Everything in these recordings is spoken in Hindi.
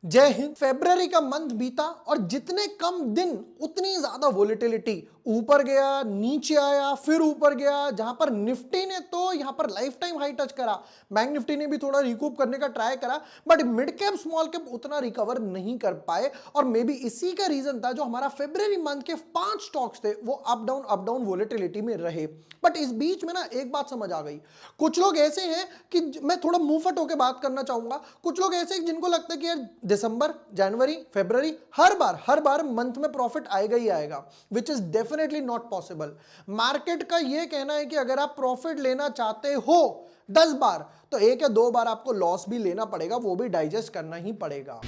जय हिंद। फेब्रुअरी का मंथ बीता और जितने कम दिन उतनी ज्यादा वोलेटिलिटी। ऊपर गया, नीचे आया, फिर ऊपर गया। जहां पर निफ्टी ने तो यहां पर लाइफ टाइम हाई टच करा, बैंक निफ्टी ने भी थोड़ा रिकूप करने का ट्राई करा, but mid cap small cap उतना रिकवर नहीं कर पाए। और मे बी इसी का रीजन था जो हमारा फेब्रुअरी मंथ के 5 स्टॉक्स थे वो अप डाउन वोलेटिलिटी में रहे। बट इस बीच में ना एक बात समझ आ गई, कुछ लोग ऐसे हैं कि मैं थोड़ा मुंह फट होकर बात करना चाहूंगा। कुछ लोग ऐसे जिनको लगता है कि यार दिसंबर, जनवरी, फरवरी हर बार मंथ में प्रॉफिट आएगा ही आएगा, which is definitely not possible. Market का यह कहना है कि अगर आप प्रॉफिट लेना चाहते हो 10 बार तो 1 या 2 बार आपको लॉस भी लेना पड़ेगा, वो भी डाइजेस्ट करना ही पड़ेगा।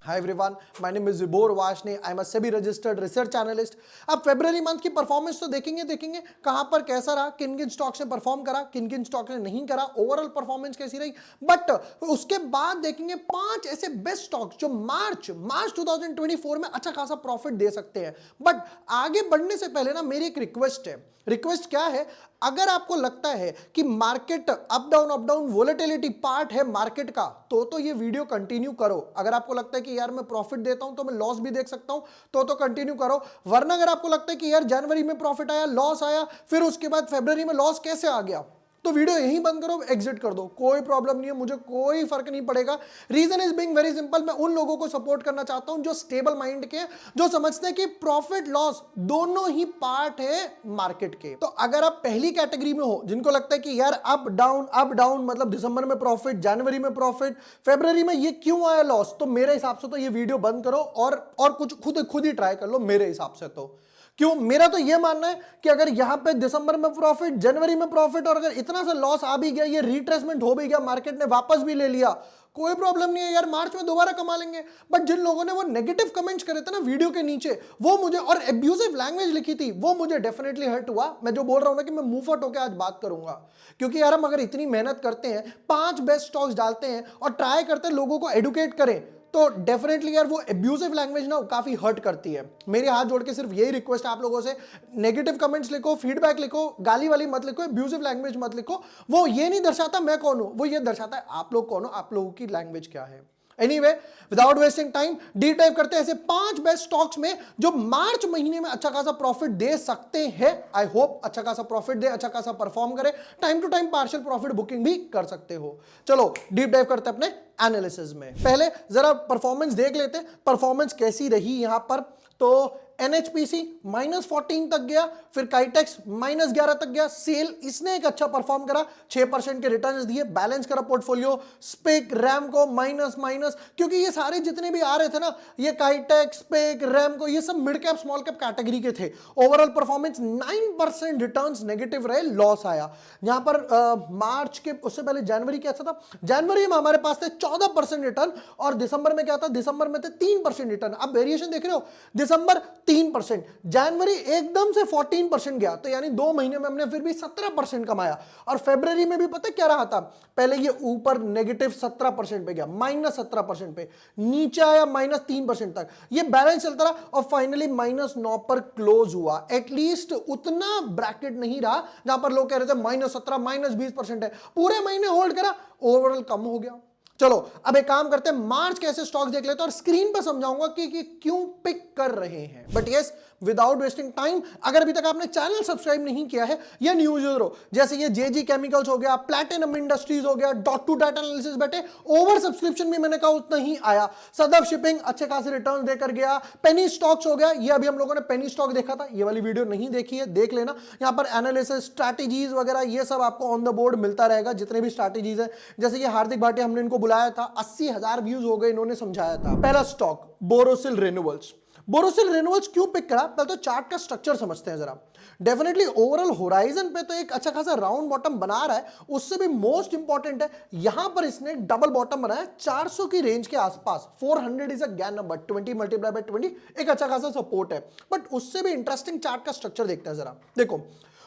Hi everyone, my name is Vibhor Vashne. I am a SEBI registered research analyst. अब फरवरी मंथ की परफॉर्मेंस तो देखेंगे कहां पर कैसा रहा, किन किन स्टॉक्स ने परफॉर्म करा, किन किन स्टॉक्स ने नहीं करा, ओवरऑल परफॉर्मेंस कैसी रही। बट उसके बाद देखेंगे 5 ऐसे बेस्ट स्टॉक्स जो मार्च 2024 में अच्छा खासा प्रॉफिट दे सकते हैं। बट आगे बढ़ने से पहले ना मेरी एक रिक्वेस्ट है। रिक्वेस्ट क्या है, अगर आपको लगता है कि market up down volatility part है मार्केट का, तो ये वीडियो कंटिन्यू करो। अगर आपको लगता है कि यार मैं प्रॉफिट देता हूं तो मैं लॉस भी देख सकता हूं, तो कंटिन्यू करो। वरना अगर आपको लगता है कि यार जनवरी में प्रॉफिट आया, लॉस आया, फिर उसके बाद फरवरी में लॉस कैसे आ गया, तो वीडियो यहीं बंद करो, एग्जिट कर दो, कोई प्रॉब्लम नहीं है, मुझे कोई फर्क नहीं पड़ेगा। Reason is being very simple, मैं उन लोगों को सपोर्ट करना चाहता हूं जो स्टेबल माइंड के, जो समझते हैं कि प्रॉफिट लॉस दोनों ही पार्ट है मार्केट के। तो अगर आप पहली कैटेगरी में हो जिनको लगता है कि यार अप डाउन मतलब दिसंबर में प्रॉफिट, जनवरी में प्रॉफिट, फरवरी में ये क्यों आया लॉस, तो मेरे हिसाब से तो ये वीडियो बंद करो और कुछ खुद ही ट्राई कर लो। मेरे हिसाब से तो क्यों, मेरा तो यह मानना है कि अगर यहां पे दिसंबर में प्रॉफिट, जनवरी में प्रॉफिट, और अगर इतना सा लॉस आ भी गया, ये रिट्रेसमेंट हो भी गया, मार्केट ने वापस भी ले लिया, कोई प्रॉब्लम नहीं है यार, मार्च में दोबारा कमा लेंगे। बट जिन लोगों ने वो नेगेटिव कमेंट्स करे थे ना वीडियो के नीचे, वो मुझे, और एब्यूजिव लैंग्वेज लिखी थी, वो मुझे डेफिनेटली हर्ट हुआ। मैं जो बोल रहा हूं ना कि मैं मुंह फट होकर आज बात करूंगा, क्योंकि यार हम अगर इतनी मेहनत करते हैं, 5 बेस्ट स्टॉक्स डालते हैं और ट्राई करते हैं लोगों को एडुकेट करें, तो डेफिनेटली यार वो एब्यूजिव लैंग्वेज ना काफी हर्ट करती है। मेरे हाथ जोड़ के सिर्फ यही रिक्वेस्ट है आप लोगों से, नेगेटिव कमेंट्स लिखो, फीडबैक लिखो, गाली वाली मत लिखो, एब्यूजिव लैंग्वेज मत लिखो। वो ये नहीं दर्शाता मैं कौन हूं, वो ये दर्शाता है आप लोग कौन हो, आप लोगों की लैंग्वेज क्या है। Anyway, without wasting time deep dive करते हैं ऐसे 5 बेस्ट स्टॉक्स में जो मार्च महीने में अच्छा खासा प्रॉफिट दे सकते हैं। आई होप अच्छा खासा प्रॉफिट दे, अच्छा खासा परफॉर्म करे, time to time partial profit booking भी कर सकते हो। चलो डीप डाइव करते हैं अपने एनालिसिस में। पहले जरा परफॉर्मेंस देख लेते हैं, परफॉर्मेंस कैसी रही यहां पर। तो एनएचपीसी -14 तक गया, फिर काइटेक्स -11 तक गया। सेल इसने एक अच्छा परफॉर्म करा, 6% के रिटर्न्स दिए, बैलेंस करा पोर्टफोलियो। स्पेक, रैमको माइनस, क्योंकि ये सारे जितने भी आ रहे थे ना, ये काइटेक्स, स्पेक, रैमको, ये सब mid cap small cap category के थे। ओवरऑल परफॉर्मेंस 9% रिटर्न्स नेगेटिव रहे, लॉस आया। यहां पर मार्च के उससे पहले जनवरी कैसा था, जनवरी में हमारे पास थे 14% रिटर्न, और दिसंबर में क्या था, दिसंबर में थे 3% रिटर्न। अब वेरिएशन देख रहे हो, दिसंबर 3%, जनवरी एकदम से 14% गया, तो यानी 2 महीने में हमने फिर भी 17% कमाया। और फरवरी में भी पता क्या रहा था, पहले ये ऊपर नेगेटिव 17% पे गया, -17% पे, नीचे आया -3% तक, ये बैलेंस चलता रहा और फाइनली -9 पर क्लोज हुआ। एटलीस्ट उतना ब्रैकेट नहीं रहा जहां पर लोग कह रहे थे -17, -20% है, पूरे महीने होल्ड करा, ओवरऑल कम हो गया। चलो अब एक काम करते हैं, मार्च कैसे स्टॉक्स देख लेते हैं और स्क्रीन पर समझाऊंगा कि क्यों पिक कर रहे हैं। But yes, without wasting time, अगर अभी तक आपने चैनल सब्सक्राइब नहीं किया है या न्यू यूजर हो, जैसे ये जेजी केमिकल्स हो गया, प्लैटिनम इंडस्ट्रीज हो गया, डॉट टू डाटा एनालिसिस, बैठे ओवर सब्सक्रिप्शन भी मैंने कहा उतना ही आया। सदफ शिपिंग अच्छे खासे रिटर्न देकर गया। पेनी स्टॉक्स हो गया, ये अभी हम लोगों ने पेनी स्टॉक देखा था, ये वाली वीडियो नहीं देखी है देख लेना। यहां पर एनालिसिस, स्ट्रैटेजीज वगैरह ये सब आपको ऑन द बोर्ड मिलता रहेगा, जितने भी स्ट्रैटेजीज है। जैसे कि हार्दिक भाटिया, हमने इनको बुलाया था, 80,000 व्यूज हो गए, इन्होंने समझाया था। पहला stock Borosil renewables. Borosil renewables क्यों पिक करा, पहले तो चार्ट का स्ट्रक्चर समझते हैं जरा। डेफिनेटली ओवरऑल होराइजन पे तो एक अच्छा खासा राउंड बॉटम बना रहा है, उससे भी मोस्ट इंपॉर्टेंट है यहां पर इसने डबल बॉटम बनाया 400 की रेंज के आसपास। 400 is a Gann number, 20 multiply by 20 एक अच्छा खासा सपोर्ट है। बट उससे भी इंटरेस्टिंग चार्ट का स्ट्रक्चर देखते हैं जरा। देखो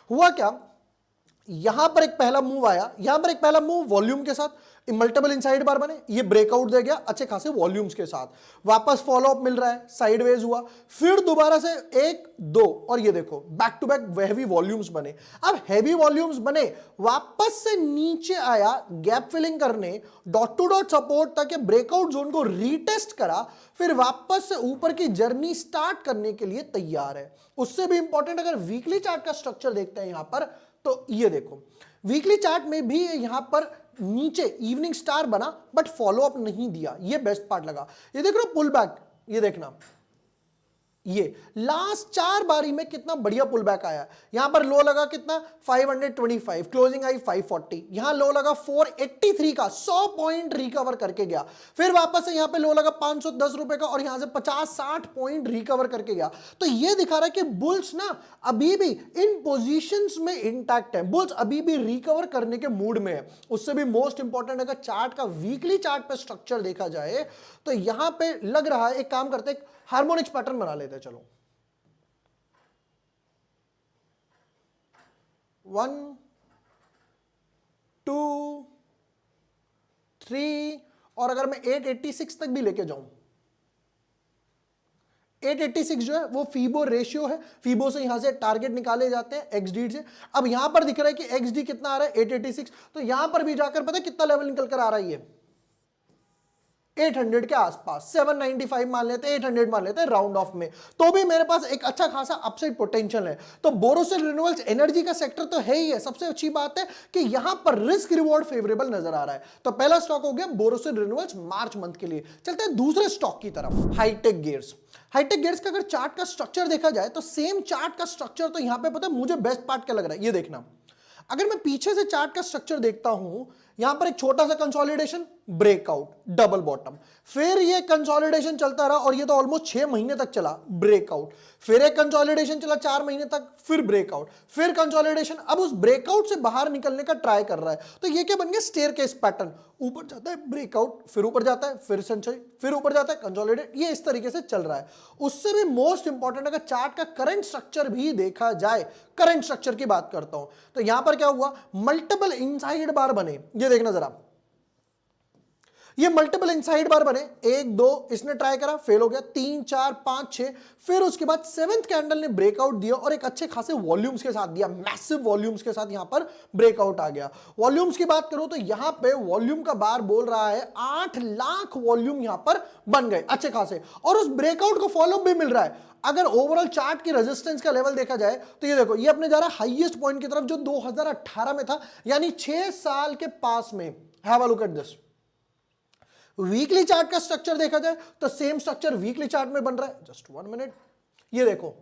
हुआ क्या, यहां पर एक पहला मूव आया, यहां पर एक पहला मूव वॉल्यूम के साथ, मल्टीपल इनसाइड बार बने, ये ब्रेकआउट दे गया अच्छे खासे वॉल्यूम्स के साथ, वापस फॉलो अप मिल रहा है, साइडवेज हुआ, फिर दोबारा से 1 2 और ये देखो back to back heavy volumes बने। अब हैवी वॉल्यूम्स बने, वापस से नीचे आया गैप फिलिंग करने, डॉट टू डॉट सपोर्ट तक के ब्रेकआउट जोन को रीटेस्ट करा, फिर वापस से ऊपर की जर्नी स्टार्ट करने के लिए तैयार है। उससे भी इंपॉर्टेंट अगर वीकली चार्ट का स्ट्रक्चर देखते हैं यहां पर, तो ये देखो वीकली चार्ट में भी यहां पर नीचे इवनिंग स्टार बना बट फॉलो अप नहीं दिया, ये बेस्ट पार्ट लगा। ये देख रहे हो पुल बैक, ये देखना, ये लास्ट 4 बारी में कितना बढ़िया पुल बैक आया। यहां पर लो लगा कितना 525, क्लोजिंग आई 540, यहां लो लगा 483 का, 100 पॉइंट रिकवर करके गया, फिर वापस से यहां पे लो लगा 510 रुपए का और यहां से 50-60 पॉइंट रिकवर करके गया। तो ये दिखा रहा है कि बुल्स ना अभी भी इन पोजीशंस में इंटैक्ट है, बुल्स अभी भी रिकवर करने के मूड में है। उससे भी मोस्ट इंपॉर्टेंट अगर चार्ट का वीकली चार्ट पे स्ट्रक्चर देखा जाए तो यहां पे लग रहा है, एक काम करते हैं हार्मोनिक्स पैटर्न बना लेते हैं, चलो 1 2 3 और अगर मैं 886 तक भी लेके जाऊं, 886 जो है वो फीबो रेशियो है, फीबो से यहां से टारगेट निकाले जाते हैं एक्सडी से। अब यहां पर दिख रहा है कि एक्सडी कितना आ रहा है 886, तो यहां पर भी जाकर पता है कितना लेवल निकल कर आ रहा है, ये 800 के आसपास, 795 मान लेते हैं, 800 मान लेते हैं राउंड ऑफ में, तो भी मेरे पास एक अच्छा खासा अपसाइड पोटेंशियल है। तो बोरोसिल रिन्यूएबल्स एनर्जी का सेक्टर तो है ही है। सबसे अच्छी बात है कि यहां पर रिस्क रिवॉर्ड फेवरेबल नजर आ रहा है। तो पहला स्टॉक हो गया बोरोसिल रिन्यूएबल्स मार्च मंथ के लिए। चलते हैं दूसरे स्टॉक की तरफ, हाईटेक गियर्स। हाईटेक गियर्स का अगर चार्ट का स्ट्रक्चर देखा जाए तो सेम चार्ट का स्ट्रक्चर तो यहां पे पता है मुझे बेस्ट पार्ट क्या लग रहा है, ये देखना। अगर मैं पीछे से चार्ट का स्ट्रक्चर देखता हूं, यहां पर एक छोटा सा कंसोलिडेशन, ब्रेकआउट, डबल बॉटम, फिर ये कंसोलिडेशन चलता रहा और ये तो ऑलमोस्ट 6 महीने तक चला, ब्रेकआउट, फिर एक कंसोलिडेशन चला 4 महीने तक, फिर ब्रेकआउट, फिर कंसोलिडेशन। अब उस ब्रेकआउट से बाहर निकलने का ट्राई कर रहा है। तो ये क्या बन गया, स्टेयरकेस पैटर्न, ऊपर जाता है ब्रेकआउट, फिर ऊपर जाता है, फिर सेंचुरी, फिर ऊपर जाता है कंसोलिडेट, ये इस तरीके से चल रहा है। उससे भी मोस्ट इंपॉर्टेंट अगर चार्ट का करंट स्ट्रक्चर भी देखा जाए, करंट स्ट्रक्चर की बात करता हूं, तो यहां पर क्या हुआ, मल्टीपल इनसाइड बार बने, ये देखना जरा, ये मल्टीपल इनसाइड बार बने, 1 2 इसने ट्राई करा, फेल हो गया, 3 4 5 6, फिर उसके बाद 7th कैंडल ने ब्रेकआउट दिया और एक अच्छे खासे वॉल्यूम्स के साथ दिया, मैसिव वॉल्यूम्स के साथ यहां पर ब्रेकआउट आ गया। वॉल्यूम्स की बात करूं तो यहां पे वॉल्यूम का बार बोल रहा है 8 लाख वॉल्यूम यहां पर बन गए अच्छे खासे, और उस ब्रेकआउट को फॉलो भी मिल रहा है। अगर ओवरऑल चार्ट की रेजिस्टेंस का लेवल देखा जाए तो ये देखो, ये अपने जा रहा है हाईएस्ट पॉइंट की तरफ जो 2018 में था, यानी 6 साल के पास में। Have a look at this. Weekly chart का स्ट्रक्चर देखा जाए तो सेम स्ट्रक्चर वीकली चार्ट में बन रहा है, जस्ट 1 मिनट, ये देखो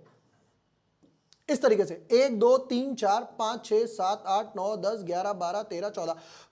इस तरीके से 1 2 3 4 5 6 7 8 9 10 11 12 13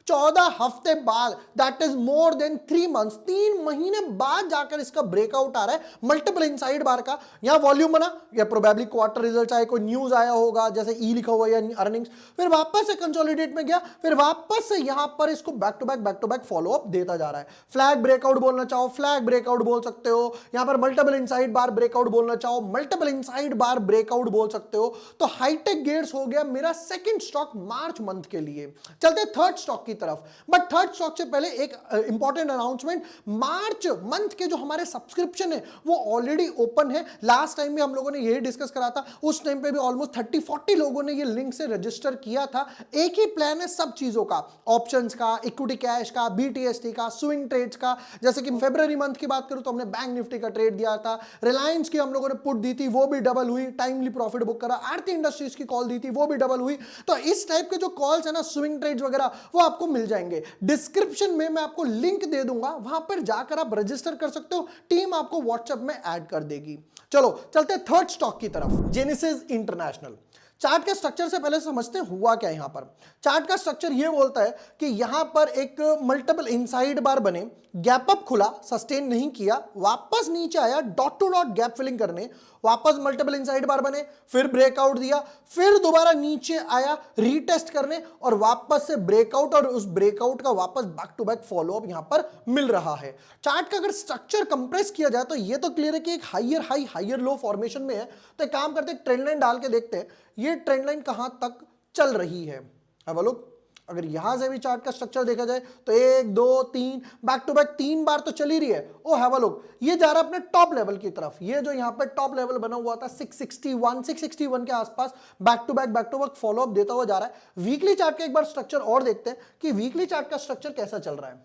14 हफ्ते बाद, that is more than 3 months, 3 महीने बाद जाकर इसका ब्रेकआउट आ रहा है मल्टीपल इनसाइड बार का। यहां वॉल्यूम बना, या प्रोबेबली क्वार्टर रिजल्ट आए, कोई न्यूज आया होगा जैसे ई लिखा हुआ या अर्निंग्स, फिर वापस से कंसोलिडेट में गया, फिर वापस से यहां पर इसको back to back follow up देता जा रहा है। फ्लैग ब्रेकआउट बोलना चाहो फ्लैग ब्रेकआउट बोल सकते हो, यहां पर मल्टीपल इनसाइड बार ब्रेकआउट बोलना चाहो मल्टीपल इनसाइड बार ब्रेकआउट बोल सकते हो। तो हाईटेक गियर्स हो गया मेरा सेकंड स्टॉक मार्च मंथ के लिए। चलते हैं थर्ड स्टॉक की तरफ, बट थर्ड स्टॉक से पहले एक इंपॉर्टेंट अनाउंसमेंट, मार्च मंथ के जो हमारे सब्सक्रिप्शन है वो ऑलरेडी ओपन है। लास्ट टाइम भी हम लोगों ने यही डिस्कस करा था, उस टाइम पे भी ऑलमोस्ट 30-40 लोगों ने ये लिंक से रजिस्टर किया था। एक ही प्लान है सब चीजों का, ऑप्शंस का, इक्विटी कैश का, बीटीएसटी का, स्विंग ट्रेड्स का। जैसे कि फरवरी मंथ की बात करूं तो हमने बैंक निफ्टी का ट्रेड दिया था, रिलायंस की हम लोगों ने पुट दी थी, वो भी डबल हुई, टाइमली प्रॉफिट बुक करा, आरती इंडस्ट्रीज की कॉल दी थी, वो भी डबल हुई। तो इस टाइप के जो कॉल्स है ना, स्विंग ट्रेड्स वगैरह, वो आपको मिल जाएंगे। डिस्क्रिप्शन में मैं आपको लिंक दे दूंगा, वहां पर जाकर आप रजिस्टर कर सकते हो, टीम आपको व्हाट्सएप में ऐड कर देगी। चलो चलते हैं थर्ड स्टॉक की तरफ, जेनेसिस इंटरनेशनल। चार्ट के स्ट्रक्चर से पहले समझते हैं हुआ क्या। यहां पर चार्ट का स्ट्रक्चर यह बोलता है कि यहां पर एक मल्टीपल इनसाइड बार बने, गैप अप खुला, सस्टेन नहीं किया, वापस नीचे आया dot to dot gap filling करने, वापस मल्टीपल इनसाइड बार बने, फिर ब्रेकआउट दिया, फिर दोबारा नीचे आया रीटेस्ट करने और वापस से ब्रेकआउट, और उस ब्रेकआउट का वापस back to back follow up यहां पर मिल रहा है। चार्ट का अगर स्ट्रक्चर कंप्रेस किया जाए तो ये तो क्लियर है कि एक हाइयर हाई हाइयर लो फॉर्मेशन में है। तो एक काम करते हैं, ट्रेंड लाइन डाल के देखते हैं ये ट्रेंड लाइन कहां तक चल रही है। अब लोग अगर यहां से भी चार्ट का स्ट्रक्चर देखा जाए तो 1 2 3 बैक टू बैक 3 बार तो चली रही है। ओ हैव अ लुक, ये जा रहा है अपने टॉप लेवल की तरफ। ये जो यहां पर टॉप लेवल बना हुआ था 661 के आसपास, बैक टू बैक फॉलोअप देता हुआ जा रहा है। वीकली चार्ट का एक बार स्ट्रक्चर और देखते हैं कि वीकली चार्ट का स्ट्रक्चर कैसा चल रहा है।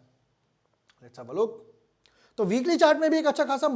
Let's have a look. तो वीकली चार्ट में भी एक अच्छा खासा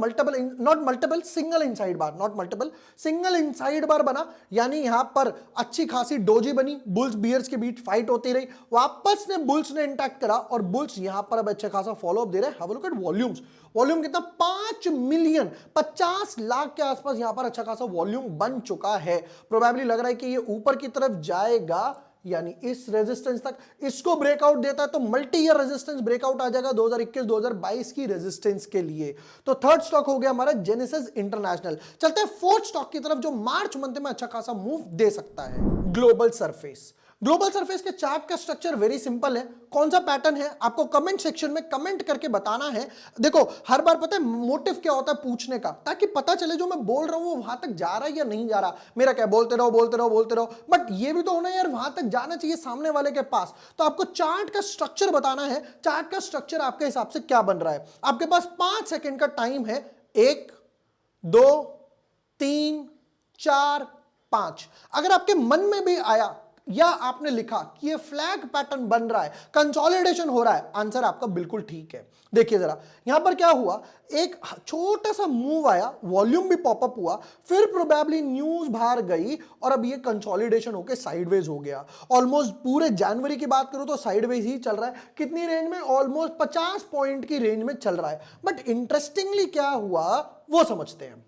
single inside bar, not multiple, single inside bar बना, यानी यहां पर अच्छी खासी डोजी बनी, बुल्स बियर्स के बीच फाइट होती रही, वापस ने बुल्स ने इंटैक्ट करा और बुल्स यहां पर अब अच्छा खासा फॉलोअप दे रहे हैं। Have a look at volumes. Volume कितना, 5 मिलियन 50 लाख के आसपास यहां पर अच्छा खासा वॉल्यूम बन चुका है। प्रोबेबली लग रहा है कि ये ऊपर की तरफ जाएगा, यानी इस रेजिस्टेंस तक इसको ब्रेकआउट देता है तो मल्टी ईयर रेजिस्टेंस ब्रेकआउट आ जाएगा 2021-2022 की रेजिस्टेंस के लिए। तो थर्ड स्टॉक हो गया हमारा जेनेसिस इंटरनेशनल। चलते हैं फोर्थ स्टॉक की तरफ जो मार्च मंथ में अच्छा खासा मूव दे सकता है, ग्लोबल सरफेस। ग्लोबल सरफेस के चार्ट का स्ट्रक्चर वेरी सिंपल है। कौन सा पैटर्न है आपको कमेंट सेक्शन में कमेंट करके बताना है। देखो हर बार पता है मोटिव क्या होता है पूछने का, ताकि पता चले जो मैं बोल रहा हूं वो वहां तक जा रहा है या नहीं जा रहा। मेरा क्या, बोलते रहो, बट ये भी तो होना यार, वहां तक जाना चाहिए सामने वाले के पास। तो आपको चार्ट का स्ट्रक्चर बताना है। चार्ट का स्ट्रक्चर आपके हिसाब से क्या बन रहा है। आपके पास 5 सेकेंड का टाइम है। 1 2 3 4 5। अगर आपके मन में भी आया या आपने लिखा कि ये फ्लैग पैटर्न बन रहा है, कंसोलिडेशन हो रहा है, आंसर आपका बिल्कुल ठीक है। देखिए जरा यहां पर क्या हुआ, एक छोटा सा मूव आया, वॉल्यूम भी पॉपअप हुआ, फिर प्रोबेबली न्यूज बाहर गई और अब ये कंसोलिडेशन होकर साइडवेज हो गया। ऑलमोस्ट पूरे जनवरी की बात करूं तो साइडवेज ही चल रहा है। कितनी रेंज में, ऑलमोस्ट 50 पॉइंट की रेंज में चल रहा है। बट इंटरेस्टिंगली क्या हुआ वो समझते हैं।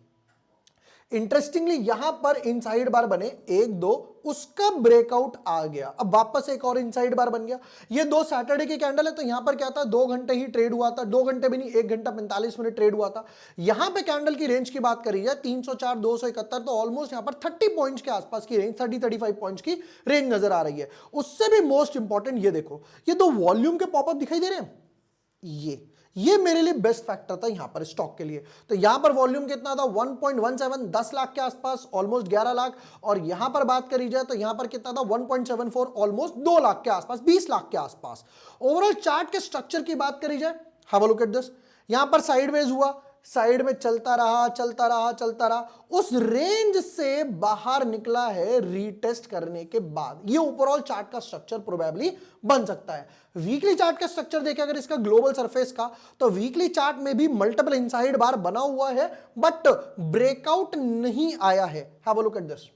इंटरेस्टिंगली यहां पर इनसाइड बार बने 1 2, उसका ब्रेकआउट आ गया, अब वापस एक और इनसाइड बार बन गया। ये 2 सैटरडे की कैंडल है, तो यहां पर क्या था, 2 घंटे ही ट्रेड हुआ था, 2 घंटे भी नहीं, 1 घंटा 45 मिनट ट्रेड हुआ था। यहां पे कैंडल की रेंज की बात करी जाए 304 271, तो ऑलमोस्ट यहां पर 30 पॉइंट्स के आसपास की रेंज, 30-35 पॉइंट्स की रेंज नजर आ रही है। उससे भी मोस्ट इंपॉर्टेंट ये देखो, ये 2 वॉल्यूम के पॉपअप दिखाई दे रहे हैं, ये मेरे लिए बेस्ट फैक्टर था यहां पर स्टॉक के लिए। तो यहां पर वॉल्यूम कितना था, 1.17, 10 लाख के आसपास, ऑलमोस्ट 11 लाख। और यहां पर बात करी जाए तो यहां पर कितना था, 1.74, ऑलमोस्ट 2 लाख के आसपास, 20 लाख के आसपास। ओवरऑल चार्ट के स्ट्रक्चर की बात करी जाए, have a look at this. यहां पर साइडवेज हुआ, साइड में चलता रहा, उस रेंज से बाहर निकला है रीटेस्ट करने के बाद। ये ओवरऑल चार्ट का स्ट्रक्चर प्रोबेबली बन सकता है। वीकली चार्ट का स्ट्रक्चर देखें अगर इसका ग्लोबल सरफेस का, तो वीकली चार्ट में भी मल्टीपल इनसाइड बार बना हुआ है, बट ब्रेकआउट नहीं आया है। Have a look at this.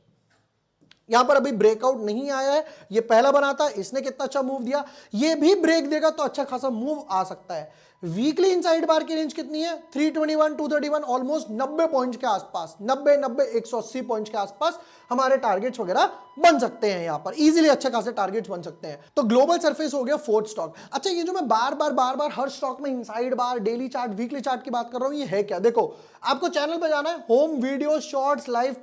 यहां पर अभी ब्रेकआउट नहीं आया है, ये पहला बना था, इसने कितना अच्छा मूव दिया, ये भी ब्रेक देगा तो अच्छा खासा मूव आ सकता है। वीकली इनसाइड बार की रेंज कितनी है, 321 231, ऑलमोस्ट 90 पॉइंट्स के आसपास, 90 180 पॉइंट्स के आसपास हमारे टारगेट्स वगैरह बन सकते हैं। यहां पर इजीली अच्छे खासे टारगेट्स बन सकते हैं। तो ग्लोबल सरफेस हो गया फोर्थ स्टॉक। अच्छा, ये जो मैं बार बार हर स्टॉक में इनसाइड बार, डेली चार्ट, वीकली चार्ट की बात कर रहा हूं, ये है क्या। देखो आपको चैनल पर जाना है, home video shorts live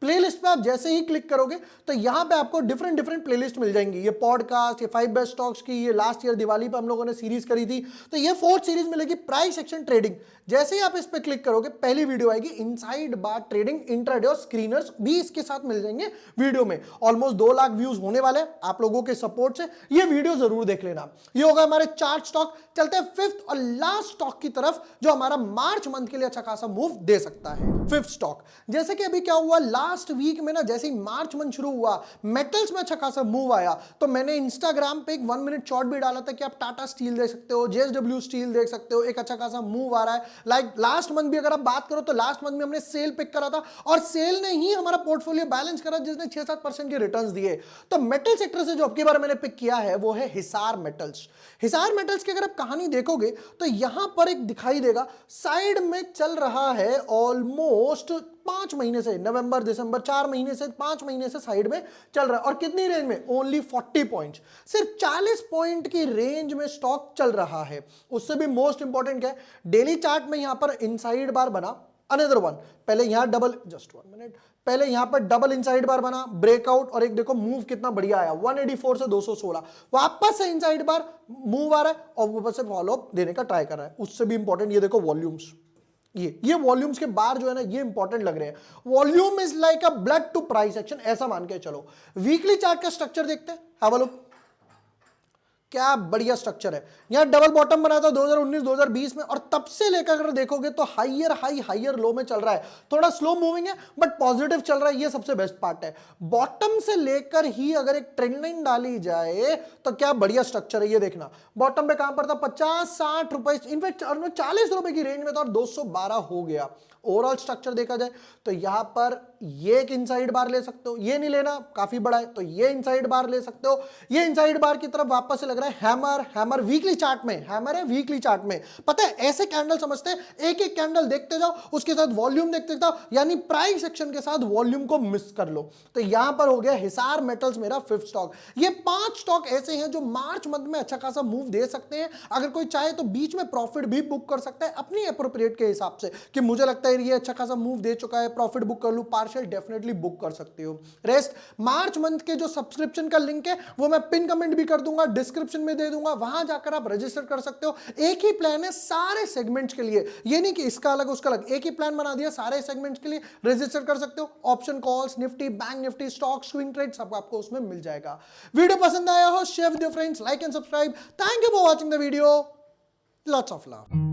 playlist पे आप जैसे ही क्लिक करोगे तो यहां पे आपको डिफरेंट प्लेलिस्ट मिल जाएंगी। ये पॉडकास्ट, ये 5 बेस्ट स्टॉक्स की, ये लास्ट ईयर दिवाली पे हम लोगों ने सीरीज करी थी, तो ये 4th सीरीज मिलेगी, प्राइस एक्शन ट्रेडिंग। जैसे ही आप इस पे क्लिक करोगे पहली वीडियो आएगी इनसाइड बार ट्रेडिंग, इंट्राडे और स्क्रीनर्स भी इसके साथ मिल जाएंगे वीडियो में। ऑलमोस्ट 2 लाख व्यूज होने वाले हैं आप लोगों के सपोर्ट से, ये वीडियो जरूर देख लेना। ये होगा हमारे 4 स्टॉक। चलते हैं 5th और लास्ट स्टॉक की तरफ जो हमारा मार्च मंथ के लिए अच्छा खासा मूव दे सकता है। 5th स्टॉक, जैसे कि अभी क्या हुआ लास्ट वीक में ना, जैसे ही मार्च मंथ शुरू हुआ मेटल्स में अच्छा खासा मूव आया, तो मैंने इंस्टाग्राम पे एक 1 मिनट शॉर्ट भी डाला था कि आप टाटा स्टील देख सकते हो, जेएसडब्ल्यू स्टील देख सकते हो, एक अच्छा खासा मूव आ रहा है। लाइक लास्ट मंथ भी अगर आप बात करो तो लास्ट मंथ में हमने सेल पिक करा था और सेल ने ही हमारा पोर्टफोलियो बैलेंस करा, जिसने 6-7% के रिटर्न्स दिए। तो मेटल सेक्टर से जो अब की बार मैंने पिक किया है वो है हिसार मेटल्स। हिसार मेटल्स की अगर आप कहानी देखोगे तो यहां पर एक दिखाई देगा, साइड में चल रहा है ऑलमोस्ट 5 महीने से, नवंबर दिसंबर 4 महीने से, 5 महीने से साइड में चल रहा है। और कितनी रेंज में, ओनली 40 पॉइंट्स, सिर्फ 40 पॉइंट की रेंज में स्टॉक चल रहा है। उससे भी मोस्ट इंपॉर्टेंट क्या है, डेली चार्ट में यहां पर इनसाइड बार बना, अनदर वन, पहले यहां डबल, जस्ट 1 मिनट, पहले यहां पर डबल इनसाइड बार बना, ब्रेकआउट, और एक देखो मूव कितना बढ़िया आया, 184 से 216, वापस से इनसाइड बार मूव आ रहा है और ऊपर से फॉलोअप देने का ट्राई कर रहा है। उससे भी इंपॉर्टेंट ये देखो वॉल्यूम्स, ये वॉल्यूम्स के बार जो है ना, ये इंपॉर्टेंट लग रहे हैं। Volume is like a blood to price action, ऐसा मान के चलो। वीकली चार्ट का स्ट्रक्चर देखते हैं, हैव अ लुक। क्या बढ़िया स्ट्रक्चर है। यहां डबल बॉटम बना था 2019 2020 में, और तब से लेकर अगर देखोगे तो हाइयर हाई हाइयर लो में चल रहा है। थोड़ा स्लो मूविंग है बट पॉजिटिव चल रहा है, ये सबसे बेस्ट पार्ट है। बॉटम से लेकर ही अगर एक ट्रेंड लाइन डाली जाए तो क्या बढ़िया स्ट्रक्चर है। ये देखना बॉटम पे कहां पर था, 50-60 रुपए, इनफैक्ट 40 रुपए की रेंज में था और 212 हो गया। ओवरऑल स्ट्रक्चर देखा जाए तो यहां पर ये एक इनसाइड बार ले सकते हो, ये नहीं लेना काफी बड़ा है तो ये इनसाइड बार ले सकते हो। ये इनसाइड बार की तरफ वापस से लग रहा है हैमर, हैमर वीकली चार्ट में, हैमर है वीकली चार्ट में। पता है ऐसे कैंडल समझते हैं, एक एक कैंडल देखते जाओ, उसके साथ वॉल्यूम देखते जाओ, यानी प्राइस एक्शन के साथ वॉल्यूम को मिस कर लो। तो यहां पर हो गया हिसार मेटल्स मेरा 5th स्टॉक। ये 5 स्टॉक ऐसे हैं जो मार्च मंथ में अच्छा खासा मूव दे सकते हैं। अगर कोई चाहे तो बीच में प्रॉफिट भी बुक कर सकता है अपनी एप्रोप्रिएट के हिसाब से, कि मुझे लगता है ये अच्छा खासा मूव दे चुका है, प्रॉफिट बुक कर लूं, पार्शियल डेफिनेटली बुक कर सकते हो। रेस्ट मार्च मंथ के जो सब्सक्रिप्शन का लिंक है वो मैं पिन कमेंट भी कर दूंगा, डिस्क्रिप्शन में दे दूंगा, वहां जाकर आप रजिस्टर कर सकते हो। एक ही प्लान है सारे सेगमेंट्स के लिए, ये नहीं कि इसका अलग उसका अलग, एक ही प्लान बना दिया सारे सेगमेंट्स के लिए, रजिस्टर कर सकते हो। Option calls, Nifty, bank Nifty, stock, swing trade सब आपको उसमें मिल जाएगा। वीडियो पसंद आया हो share with your friends, like and subscribe. Thank you for watching the video, lots of love.